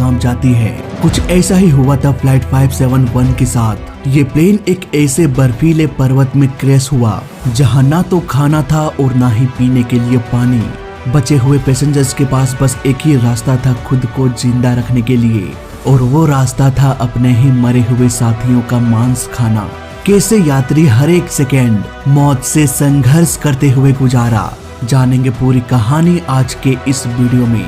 कांप जाती है। कुछ ऐसा ही हुआ था फ्लाइट 571 के साथ। ये प्लेन एक ऐसे बर्फीले पर्वत में क्रैश हुआ जहां ना तो खाना था और ना ही पीने के लिए पानी। बचे हुए पैसेंजर्स के पास बस एक ही रास्ता था खुद को जिंदा रखने के लिए, और वो रास्ता था अपने ही मरे हुए साथियों का मांस खाना। कैसे यात्री हर एक सेकेंड मौत से संघर्ष करते हुए गुजारा, जानेंगे पूरी कहानी आज के इस वीडियो में।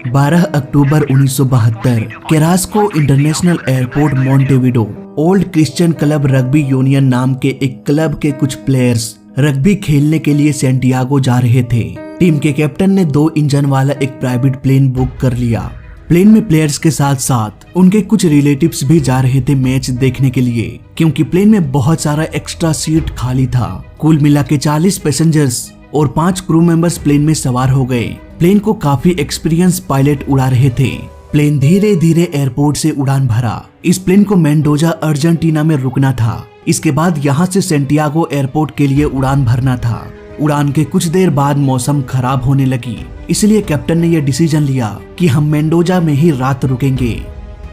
12 October 1972 Carrasco international airport Montevideo old Christian club rugby union नाम के एक क्लब के कुछ प्लेयर्स रग्बी खेलने के लिए सैंटियागो जा रहे थे। टीम के कैप्टन ने 2 इंजन वाला एक प्राइवेट प्लेन बुक कर लिया। प्लेन में प्लेयर्स के साथ साथ उनके कुछ रिलेटिव्स भी जा रहे थे मैच देखने के लिए, क्योंकि प्लेन में बहुत सारा एक्स्ट्रा सीट खाली था। कुल मिला के 40 पैसेंजर्स और 5 क्रू मेंबर्स प्लेन में सवार हो गए। प्लेन को काफी एक्सपीरियंस पायलट उड़ा रहे थे। प्लेन धीरे धीरे एयरपोर्ट से उड़ान भरा। इस प्लेन को मेंडोजा अर्जेंटीना में रुकना था। इसके बाद यहाँ से सैंटियागो एयरपोर्ट के लिए उड़ान भरना था। उड़ान के कुछ देर बाद मौसम खराब होने लगी, इसलिए कैप्टन ने यह डिसीजन लिया कि हम मेंडोजा में ही रात रुकेंगे।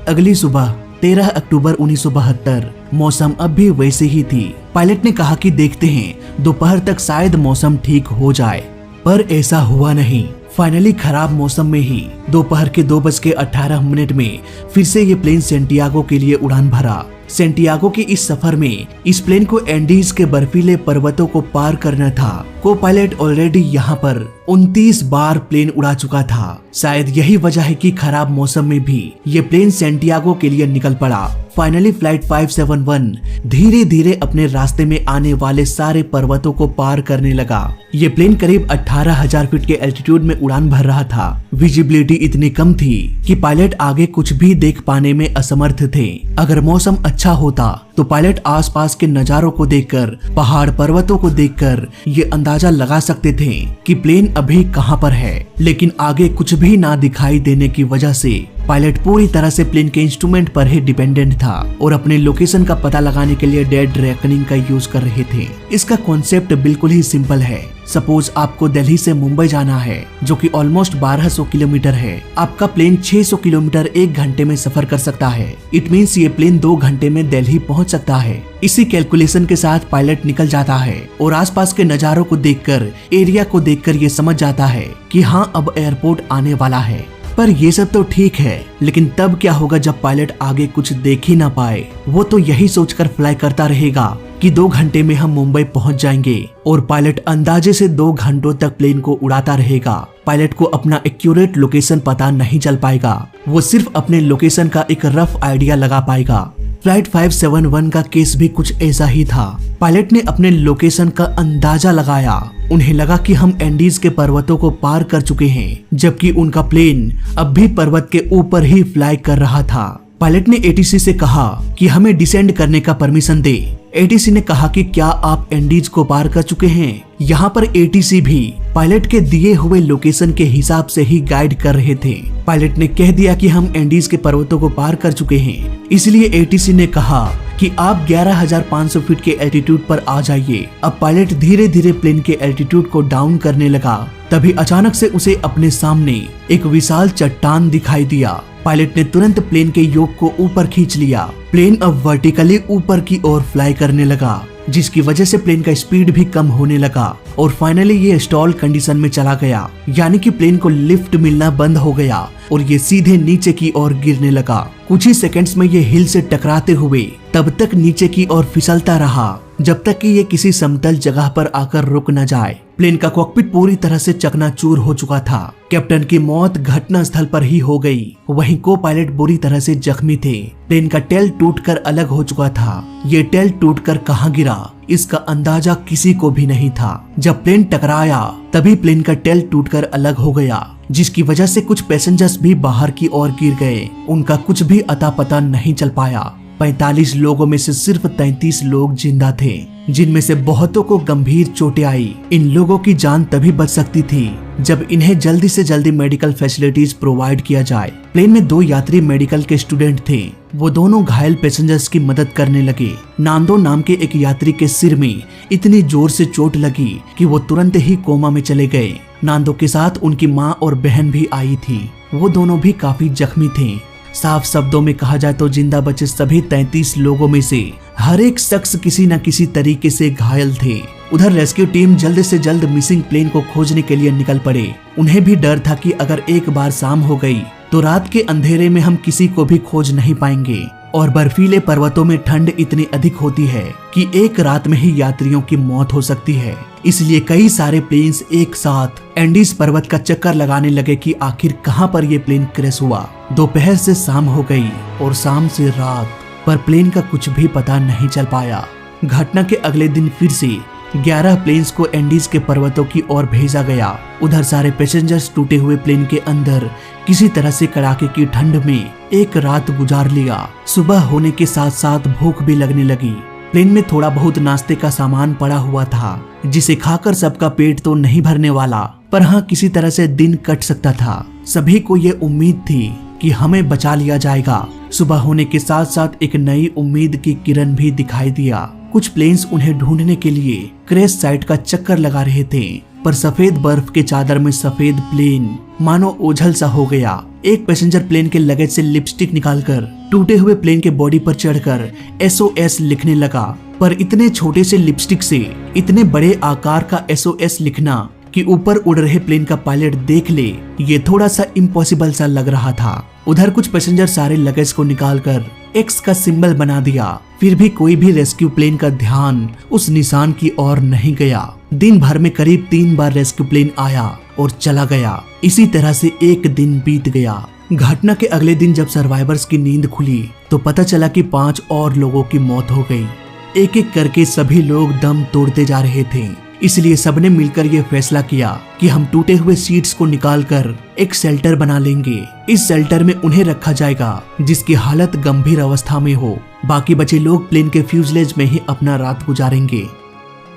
अगली सुबह 13 अक्टूबर 1972 मौसम अब भी वैसे ही थी। पायलट ने कहा कि देखते हैं दोपहर तक शायद मौसम ठीक हो जाए, पर ऐसा हुआ नहीं। फाइनली खराब मौसम में ही दोपहर के 2:18 में फिर से ये प्लेन सैंटियागो के लिए उड़ान भरा। सैंटियागो के इस सफर में इस प्लेन को एंडीज के बर्फीले पर्वतों को पार करना था। को पायलट ऑलरेडी यहाँ पर 29 बार प्लेन उड़ा चुका था। शायद यही वजह है कि खराब मौसम में भी ये प्लेन सैंटियागो के लिए निकल पड़ा। फाइनली फ्लाइट 571 धीरे धीरे अपने रास्ते में आने वाले सारे पर्वतों को पार करने लगा। ये प्लेन करीब 18,000 फीट के एल्टीट्यूड में उड़ान भर रहा था। विजिबिलिटी इतनी कम थी कि पायलट आगे कुछ भी देख पाने में असमर्थ थे। अगर मौसम अच्छा होता तो पायलट आसपास के नजारों को देखकर, पहाड़ पर्वतों को देखकर ये अंदाजा लगा सकते थे कि प्लेन अभी कहां पर है। लेकिन आगे कुछ भी ना दिखाई देने की वजह से पायलट पूरी तरह से प्लेन के इंस्ट्रूमेंट पर ही डिपेंडेंट था और अपने लोकेशन का पता लगाने के लिए डेड रेकनिंग का यूज कर रहे थे। इसका कॉन्सेप्ट बिल्कुल ही सिंपल है। सपोज आपको दिल्ली से मुंबई जाना है, जो कि ऑलमोस्ट 1200 किलोमीटर है। आपका प्लेन 600 किलोमीटर 1 घंटे में सफर कर सकता है। इट मीन्स ये प्लेन 2 घंटे में दिल्ली पहुंच सकता है। इसी कैलकुलेशन के साथ पायलट निकल जाता है और आसपास के नजारों को देखकर, एरिया को देखकर ये समझ जाता है कि हाँ अब एयरपोर्ट आने वाला है। पर ये सब तो ठीक है, लेकिन तब क्या होगा जब पायलट आगे कुछ देख ही ना पाए। वो तो यही सोचकर फ्लाई करता रहेगा कि 2 घंटे में हम मुंबई पहुंच जाएंगे, और पायलट अंदाजे से 2 घंटों तक प्लेन को उड़ाता रहेगा। पायलट को अपना एक्यूरेट लोकेशन पता नहीं चल पाएगा। वो सिर्फ अपने लोकेशन का एक रफ आइडिया लगा पाएगा। फ्लाइट 571 का केस भी कुछ ऐसा ही था। पायलट ने अपने लोकेशन का अंदाजा लगाया। उन्हें लगा कि हम एंडीज के पर्वतों को पार कर चुके हैं, जबकि उनका प्लेन अब भी पर्वत के ऊपर ही फ्लाई कर रहा था। पायलट ने एटीसी से कहा कि हमें डिसेंड करने का परमिशन दे। एटीसी ने कहा कि क्या आप एंडीज को पार कर चुके हैं? यहाँ पर एटीसी भी पायलट के दिए हुए लोकेशन के हिसाब से ही गाइड कर रहे थे। पायलट ने कह दिया कि हम एंडीज के पर्वतों को पार कर चुके हैं, इसलिए एटीसी ने कहा कि आप 11,500 फीट के एल्टीट्यूड पर आ जाइए। अब पायलट धीरे धीरे प्लेन के एल्टीट्यूड को डाउन करने लगा। तभी अचानक से उसे अपने सामने एक विशाल चट्टान दिखाई दिया। पायलट ने तुरंत प्लेन के योक को ऊपर खींच लिया। प्लेन अब वर्टिकली ऊपर की ओर फ्लाई करने लगा, जिसकी वजह से प्लेन का स्पीड भी कम होने लगा और फाइनली ये स्टॉल कंडीशन में चला गया। यानी कि प्लेन को लिफ्ट मिलना बंद हो गया और ये सीधे नीचे की ओर गिरने लगा। कुछ ही सेकंड्स में ये हिल से टकराते हुए तब तक नीचे की ओर फिसलता रहा जब तक कि ये किसी समतल जगह पर आकर रुक न जाए। प्लेन का कॉकपिट पूरी तरह से चकनाचूर हो चुका था। कैप्टन की मौत घटना स्थल पर ही हो गई। वहीं को पायलट बुरी तरह से जख्मी थे। प्लेन का टेल टूटकर अलग हो चुका था। ये टेल टूटकर कहाँ गिरा इसका अंदाजा किसी को भी नहीं था। जब प्लेन टकराया तभी प्लेन का टेल टूटकर अलग हो गया, जिसकी वजह से कुछ पैसेंजर्स भी बाहर की ओर गिर गए। उनका कुछ भी अता पता नहीं चल पाया। 45 लोगों में से सिर्फ 33 लोग जिंदा थे, जिनमें से बहुतों को गंभीर चोटें आई। इन लोगों की जान तभी बच सकती थी जब इन्हें जल्दी से जल्दी मेडिकल फैसिलिटीज प्रोवाइड किया जाए। प्लेन में 2 यात्री मेडिकल के स्टूडेंट थे। वो दोनों घायल पैसेंजर्स की मदद करने लगे। नांदो नाम के एक यात्री के सिर में इतनी जोर से चोट लगी कि वो तुरंत ही कोमा में चले गए। नांदो के साथ उनकी माँ और बहन भी आई थी। वो दोनों भी काफी जख्मी थे। साफ शब्दों में कहा जाए तो जिंदा बचे सभी 33 लोगों में से हर एक शख्स किसी न किसी तरीके से घायल थे। उधर रेस्क्यू टीम जल्द से जल्द मिसिंग प्लेन को खोजने के लिए निकल पड़े। उन्हें भी डर था कि अगर एक बार शाम हो गई तो रात के अंधेरे में हम किसी को भी खोज नहीं पाएंगे। और बर्फीले पर्वतों में ठंड इतनी अधिक होती है कि एक रात में ही यात्रियों की मौत हो सकती है। इसलिए कई सारे प्लेन्स एक साथ एंडीज पर्वत का चक्कर लगाने लगे कि आखिर कहां पर ये प्लेन क्रैश हुआ। दोपहर से शाम हो गई और शाम से रात, पर प्लेन का कुछ भी पता नहीं चल पाया। घटना के अगले दिन फिर से 11 प्लेन्स को एंडीज के पर्वतों की ओर भेजा गया। उधर सारे पैसेंजर्स टूटे हुए प्लेन के अंदर किसी तरह से कड़ाके की ठंड में एक रात गुजार लिया। सुबह होने के साथ साथ भूख भी लगने लगी। प्लेन में थोड़ा बहुत नाश्ते का सामान पड़ा हुआ था, जिसे खाकर सबका पेट तो नहीं भरने वाला, पर हाँ किसी तरह से दिन कट सकता था। सभी को ये उम्मीद थी कि हमें बचा लिया जाएगा। सुबह होने के साथ साथ एक नई उम्मीद की किरण भी दिखाई दिया। कुछ प्लेन्स उन्हें ढूंढने के लिए क्रैश साइट का चक्कर लगा रहे थे, पर सफेद बर्फ के चादर में सफेद प्लेन मानो ओझल सा हो गया। एक पैसेंजर प्लेन के लगेज से लिपस्टिक निकालकर टूटे हुए प्लेन के बॉडी पर चढ़कर SOS लिखने लगा, पर इतने छोटे से लिपस्टिक से इतने बड़े आकार का SOS लिखना कि ऊपर उड़ रहे प्लेन का पायलट देख ले, ये थोड़ा सा इम्पॉसिबल सा लग रहा था। उधर कुछ पैसेंजर सारे लगेज को निकालकर X का सिंबल बना दिया, फिर भी कोई भी रेस्क्यू प्लेन का ध्यान उस निशान की ओर नहीं गया। दिन भर में करीब 3 बार रेस्क्यू प्लेन आया और चला गया। इसी तरह से एक दिन बीत गया। घटना के अगले दिन जब सर्वाइवर्स की नींद खुली तो पता चला कि 5 और लोगों की मौत हो गई। एक एक करके सभी लोग दम तोड़ते जा रहे थे। इसलिए सबने मिलकर ये फैसला किया कि हम टूटे हुए सीट्स को निकालकर एक शेल्टर बना लेंगे। इस शेल्टर में उन्हें रखा जाएगा जिसकी हालत गंभीर अवस्था में हो। बाकी बचे लोग प्लेन के फ्यूजलेज में ही अपना रात गुजारेंगे।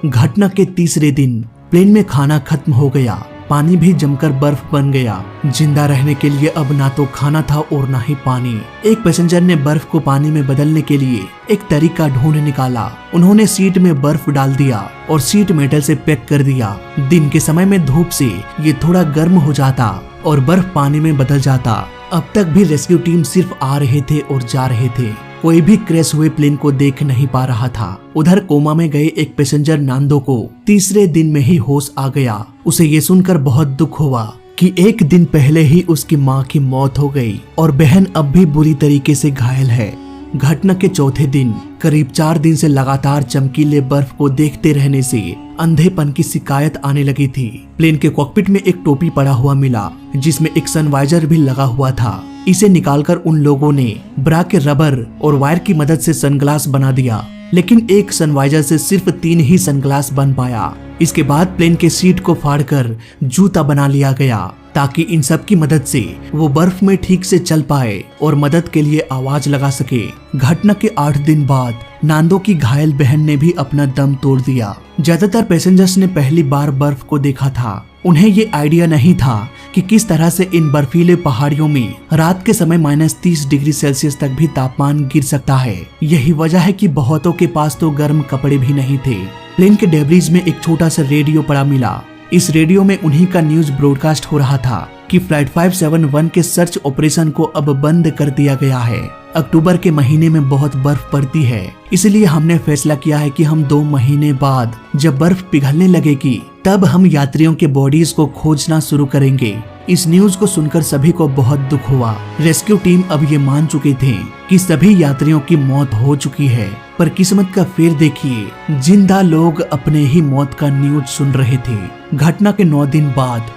घटना के तीसरे दिन प्लेन में खाना खत्म हो गया, पानी भी जमकर बर्फ बन गया। जिंदा रहने के लिए अब ना तो खाना था और ना ही पानी। एक पैसेंजर ने बर्फ को पानी में बदलने के लिए एक तरीका ढूंढ निकाला। उन्होंने सीट में बर्फ डाल दिया और सीट मेटल से पैक कर दिया। दिन के समय में धूप से ये थोड़ा गर्म हो जाता और बर्फ पानी में बदल जाता। अब तक भी रेस्क्यू टीम सिर्फ आ रहे थे और जा रहे थे। कोई भी क्रैश हुए प्लेन को देख नहीं पा रहा था। उधर कोमा में गए एक पैसेंजर नांदो को तीसरे दिन में ही होश आ गया। उसे ये सुनकर बहुत दुख हुआ कि एक दिन पहले ही उसकी माँ की मौत हो गई और बहन अब भी बुरी तरीके से घायल है। घटना के चौथे दिन करीब 4 दिन से लगातार चमकीले बर्फ को देखते रहने से अंधेपन की शिकायत आने लगी थी। प्लेन के कॉकपिट में एक टोपी पड़ा हुआ मिला जिसमें एक सनवाइजर भी लगा हुआ था। इसे निकालकर उन लोगों ने ब्रा के रबर और वायर की मदद से सनग्लास बना दिया, लेकिन एक सनवाइजर से सिर्फ 3 ही सनग्लास बन पाया। इसके बाद प्लेन के सीट को फाड़कर जूता बना लिया गया ताकि इन सब की मदद से वो बर्फ में ठीक से चल पाए और मदद के लिए आवाज लगा सके। घटना के 8 दिन बाद नांदो की घायल बहन ने भी अपना दम तोड़ दिया। ज्यादातर पैसेंजर्स ने पहली बार बर्फ को देखा था। उन्हें ये आइडिया नहीं था कि किस तरह से इन बर्फीले पहाड़ियों में रात के समय -30 डिग्री सेल्सियस तक भी तापमान गिर सकता है। यही वजह है कि बहुतों के पास तो गर्म कपड़े भी नहीं थे। प्लेन के डेब्रिज में एक छोटा सा रेडियो पड़ा मिला। इस रेडियो में उन्हीं का न्यूज ब्रॉडकास्ट हो रहा था कि फ्लाइट 571 के सर्च ऑपरेशन को अब बंद कर दिया गया है। अक्टूबर के महीने में बहुत बर्फ पड़ती है, इसलिए हमने फैसला किया है कि हम 2 महीने बाद जब बर्फ पिघलने लगेगी तब हम यात्रियों के बॉडीज को खोजना शुरू करेंगे। इस न्यूज को सुनकर सभी को बहुत दुख हुआ। रेस्क्यू टीम अब ये मान चुके थे कि सभी यात्रियों की मौत हो चुकी है, पर किस्मत का फेर देखिए, जिंदा लोग अपने ही मौत का न्यूज सुन रहे थे। घटना के 9 दिन बाद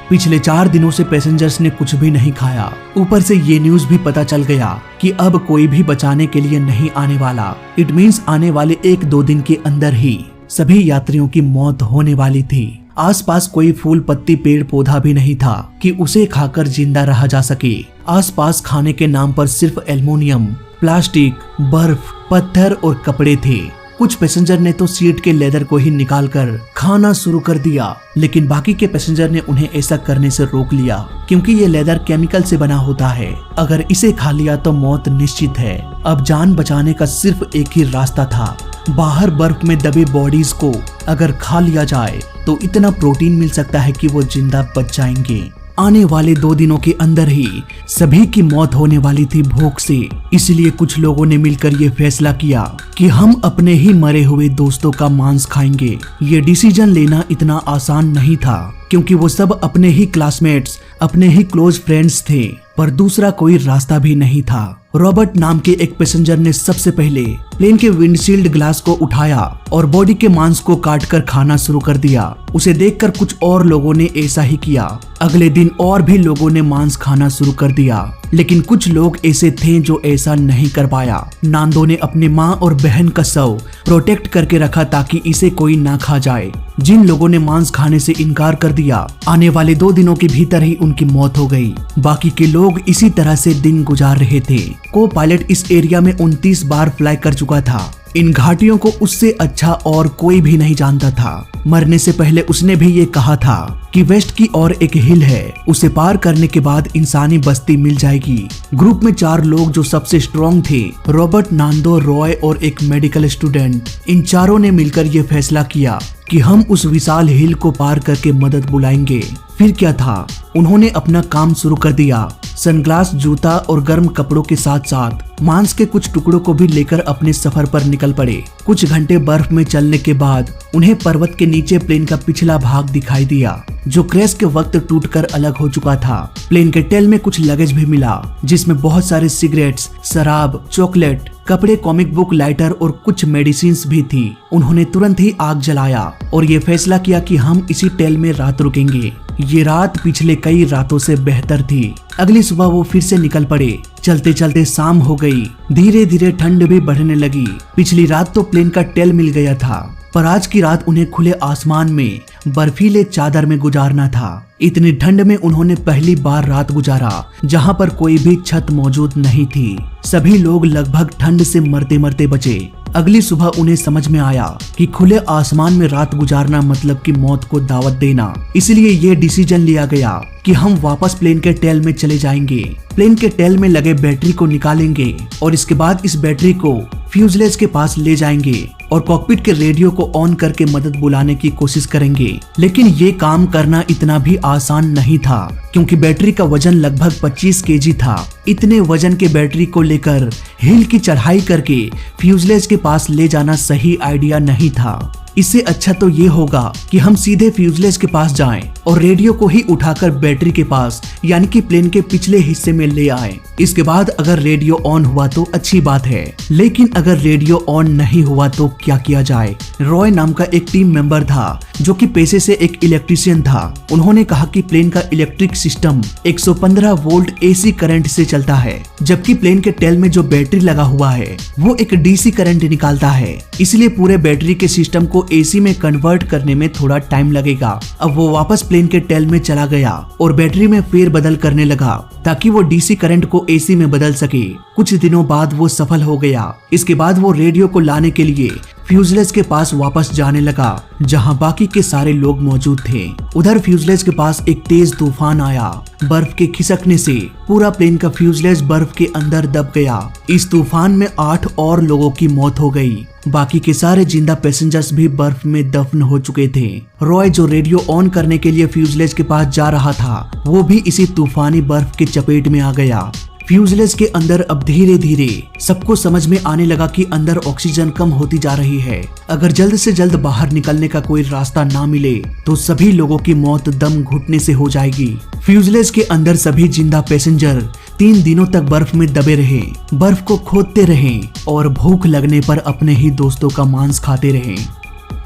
पिछले 4 दिनों से पैसेंजर्स ने कुछ भी नहीं खाया। ऊपर से ये न्यूज भी पता चल गया कि अब कोई भी बचाने के लिए नहीं आने वाला। इट मीन्स आने वाले 1-2 दिन के अंदर ही सभी यात्रियों की मौत होने वाली थी। आसपास कोई फूल पत्ती पेड़ पौधा भी नहीं था कि उसे खाकर जिंदा रहा जा सके। आसपास खाने के नाम पर सिर्फ एल्युमिनियम, प्लास्टिक, बर्फ, पत्थर और कपड़े थे। कुछ पैसेंजर ने तो सीट के लेदर को ही निकालकर खाना शुरू कर दिया, लेकिन बाकी के पैसेंजर ने उन्हें ऐसा करने से रोक लिया क्योंकि ये लेदर केमिकल से बना होता है। अगर इसे खा लिया तो मौत निश्चित है। अब जान बचाने का सिर्फ एक ही रास्ता था, बाहर बर्फ में दबे बॉडीज को अगर खा लिया जाए तो इतना प्रोटीन मिल सकता है कि वो जिंदा बच जाएंगे। आने वाले 2 दिनों के अंदर ही सभी की मौत होने वाली थी भूख से, इसलिए कुछ लोगों ने मिलकर ये फैसला किया कि हम अपने ही मरे हुए दोस्तों का मांस खाएंगे। ये डिसीजन लेना इतना आसान नहीं था क्योंकि वो सब अपने ही क्लासमेट्स, अपने ही क्लोज फ्रेंड्स थे, पर दूसरा कोई रास्ता भी नहीं था। रॉबर्ट नाम के एक पैसेंजर ने सबसे पहले प्लेन के विंडशील्ड ग्लास को उठाया और बॉडी के मांस को काटकर खाना शुरू कर दिया। उसे देखकर कुछ और लोगों ने ऐसा ही किया। अगले दिन और भी लोगों ने मांस खाना शुरू कर दिया, लेकिन कुछ लोग ऐसे थे जो ऐसा नहीं कर पाया। नांदो ने अपने माँ और बहन का शव प्रोटेक्ट करके रखा ताकि इसे कोई ना खा जाए। जिन लोगों ने मांस खाने से इनकार कर दिया, आने वाले 2 दिनों के भीतर ही उनकी मौत हो गई। बाकी के लोग इसी तरह से दिन गुजार रहे थे। को पायलट इस एरिया में 29 बार फ्लाई कर चुका था। इन घाटियों को उससे अच्छा और कोई भी नहीं जानता था। मरने से पहले उसने भी ये कहा था कि वेस्ट की ओर एक हिल है, उसे पार करने के बाद इंसानी बस्ती मिल जाएगी। ग्रुप में 4 लोग जो सबसे स्ट्रॉन्ग थे, रॉबर्ट, नांदो, रॉय और एक मेडिकल स्टूडेंट, इन चारों ने मिलकर ये फैसला किया कि हम उस विशाल हिल को पार करके मदद बुलाएंगे। फिर क्या था, उन्होंने अपना काम शुरू कर दिया। सनग्लास, जूता और गर्म कपड़ों के साथ साथ मांस के कुछ टुकड़ों को भी लेकर अपने सफर पर निकल पड़े। कुछ घंटे बर्फ में चलने के बाद उन्हें पर्वत के नीचे प्लेन का पिछला भाग दिखाई दिया, जो क्रैश के वक्त टूटकर अलग हो चुका था। प्लेन के टेल में कुछ लगेज भी मिला, जिसमें बहुत सारे सिगरेट्स, शराब, चॉकलेट, कपड़े, कॉमिक बुक, लाइटर और कुछ मेडिसिन्स भी थी। उन्होंने तुरंत ही आग जलाया और ये फैसला किया कि हम इसी टेल में रात रुकेंगे। ये रात पिछले कई रातों से बेहतर थी। अगली सुबह वो फिर से निकल पड़े। चलते चलते शाम हो गई। धीरे धीरे ठंड भी बढ़ने लगी। पिछली रात तो प्लेन का टेल मिल गया था, पर आज की रात उन्हें खुले आसमान में बर्फीले चादर में गुजारना था। इतनी ठंड में उन्होंने पहली बार रात गुजारा जहां पर कोई भी छत मौजूद नहीं थी। सभी लोग लगभग ठंड से मरते मरते बचे। अगली सुबह उन्हें समझ में आया कि खुले आसमान में रात गुजारना मतलब कि मौत को दावत देना। इसलिए ये डिसीजन लिया गया कि हम वापस प्लेन के टेल में चले जाएंगे। प्लेन के टेल में लगे बैटरी को निकालेंगे और इसके बाद इस बैटरी को फ्यूजलेज के पास ले जाएंगे और कॉकपिट के रेडियो को ऑन करके मदद बुलाने की कोशिश करेंगे। लेकिन ये काम करना इतना भी आसान नहीं था क्योंकि बैटरी का वजन लगभग 25 केजी था। इतने वजन के बैटरी को लेकर हिल की चढ़ाई करके फ्यूजलेज के पास ले जाना सही आइडिया नहीं था। इससे अच्छा तो ये होगा कि हम सीधे फ्यूजलेज के पास जाएं और रेडियो को ही उठाकर बैटरी के पास यानी कि प्लेन के पिछले हिस्से में ले आएं। इसके बाद अगर रेडियो ऑन हुआ तो अच्छी बात है, लेकिन अगर रेडियो ऑन नहीं हुआ तो क्या किया जाए। रॉय नाम का एक टीम मेंबर था जो कि पेशे से एक इलेक्ट्रीशियन था। उन्होंने कहा कि प्लेन का electric system 115 volt AC current से चलता है, जबकि प्लेन के टेल में जो बैटरी लगा हुआ है वो एक डीसी करंट निकालता है। इसलिए पूरे बैटरी के सिस्टम को एसी में कन्वर्ट करने में थोड़ा टाइम लगेगा। अब वो वापस प्लेन के टेल में चला गया और बैटरी में फेर बदल करने लगा ताकि वो डीसी करंट को एसी में बदल सके। कुछ दिनों बाद वो सफल हो गया। इसके बाद वो रेडियो को लाने के लिए फ्यूजलेज के पास वापस जाने लगा जहां बाकी के सारे लोग मौजूद थे। उधर फ्यूजलेज के पास एक तेज तूफान आया। बर्फ के खिसकने से पूरा प्लेन का फ्यूजलेज बर्फ के अंदर दब गया। इस तूफान में 8 और लोगों की मौत हो गई। बाकी के सारे जिंदा पैसेंजर्स भी बर्फ में दफन हो चुके थे। रॉय जो रेडियो ऑन करने के लिए फ्यूजलेज के पास जा रहा था, वो भी इसी तूफानी बर्फ के चपेट में आ गया। फ्यूजलेज के अंदर अब धीरे धीरे सबको समझ में आने लगा कि अंदर ऑक्सीजन कम होती जा रही है। अगर जल्द से जल्द बाहर निकलने का कोई रास्ता ना मिले तो सभी लोगों की मौत दम घुटने से हो जाएगी। फ्यूजलेज के अंदर सभी जिंदा पैसेंजर 3 दिनों तक बर्फ में दबे रहे, बर्फ को खोदते रहे और भूख लगने पर अपने ही दोस्तों का मांस खाते रहे।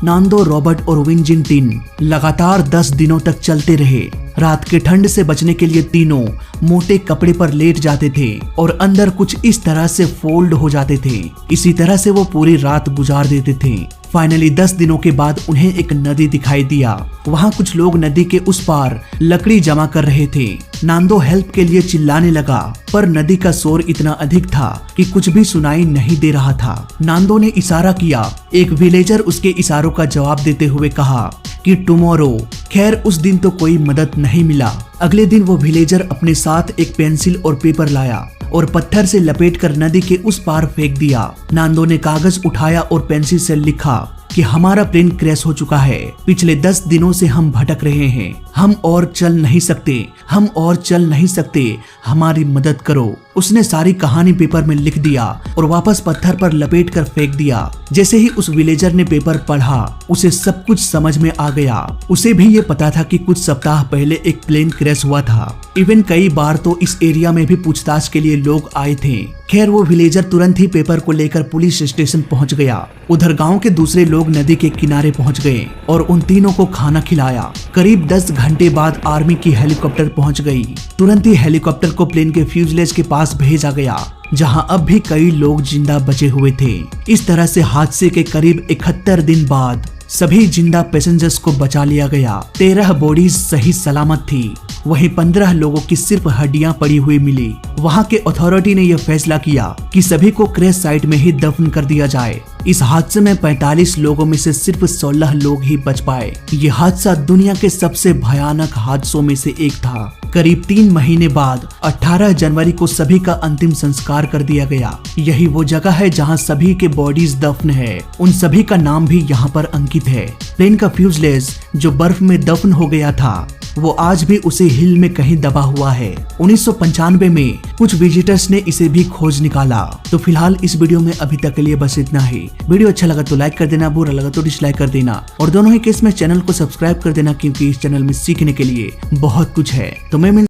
नांदो, रॉबर्ट और विंजिन टिन लगातार 10 दिनों तक चलते रहे। रात के ठंड से बचने के लिए तीनों मोटे कपड़े पर लेट जाते थे और अंदर कुछ इस तरह से फोल्ड हो जाते थे। इसी तरह से वो पूरी रात गुजार देते थे। फाइनली 10 दिनों के बाद उन्हें एक नदी दिखाई दिया। वहाँ कुछ लोग नदी के उस पार लकड़ी जमा कर रहे थे। नांदो हेल्प के लिए चिल्लाने लगा, पर नदी का शोर इतना अधिक था कि कुछ भी सुनाई नहीं दे रहा था। नांदो ने इशारा किया। एक विलेजर उसके इशारों का जवाब देते हुए कहा कि टुमारो। खैर उस दिन तो कोई मदद नहीं मिला। अगले दिन वो विलेजर अपने साथ एक पेंसिल और पेपर लाया और पत्थर से लपेटकर नदी के उस पार फेंक दिया। नांदो ने कागज उठाया और पेंसिल से लिखा कि हमारा प्लेन क्रैश हो चुका है। पिछले 10 दिनों से हम भटक रहे हैं। हम और चल नहीं सकते। हम और चल नहीं सकते। हमारी मदद करो। उसने सारी कहानी पेपर में लिख दिया और वापस पत्थर पर लपेट कर फेंक दिया। जैसे ही उस विलेजर ने पेपर पढ़ा, उसे सब कुछ समझ में आ गया। उसे भी ये पता था कि कुछ सप्ताह पहले एक प्लेन क्रैश हुआ था। इवन कई बार तो इस एरिया में भी पूछताछ के लिए लोग आए थे। खैर वो विलेजर तुरंत ही पेपर को लेकर पुलिस स्टेशन पहुंच गया। उधर गांव के दूसरे लोग नदी के किनारे पहुंच गए और उन तीनों को खाना खिलाया। करीब 10 घंटे बाद आर्मी की हेलीकॉप्टर पहुंच गई। तुरंत ही हेलीकॉप्टर को प्लेन के फ्यूजलेज के पास भेजा गया, जहां अब भी कई लोग जिंदा बचे हुए थे। इस तरह से हादसे के करीब 71 दिन बाद सभी जिंदा पैसेंजर्स को बचा लिया गया। 13 बॉडीज सही सलामत थी। वहीं 15 लोगों की सिर्फ हड्डियां पड़ी हुई मिली। वहां के अथॉरिटी ने यह फैसला किया कि सभी को क्रैश साइट में ही दफन कर दिया जाए। इस हादसे में 45 लोगों में से सिर्फ 16 लोग ही बच पाए। ये हादसा दुनिया के सबसे भयानक हादसों में से एक था। करीब 3 महीने बाद 18 जनवरी को सभी का अंतिम संस्कार कर दिया गया। यही वो जगह है जहां सभी के बॉडीज दफन है। उन सभी का नाम भी यहाँ पर अंकित है। प्लेन का फ्यूजलेज जो बर्फ में दफन हो गया था, वो आज भी उसी हिल में कहीं दबा हुआ है। 1995 में कुछ विजिटर्स ने इसे भी खोज निकाला। तो फिलहाल इस वीडियो में अभी तक के लिए बस इतना ही। वीडियो अच्छा लगा तो लाइक कर देना, बुरा लगा तो डिसलाइक कर देना, और दोनों ही केस में चैनल को सब्सक्राइब कर देना, क्योंकि इस चैनल में सीखने के लिए बहुत कुछ है। तो मैं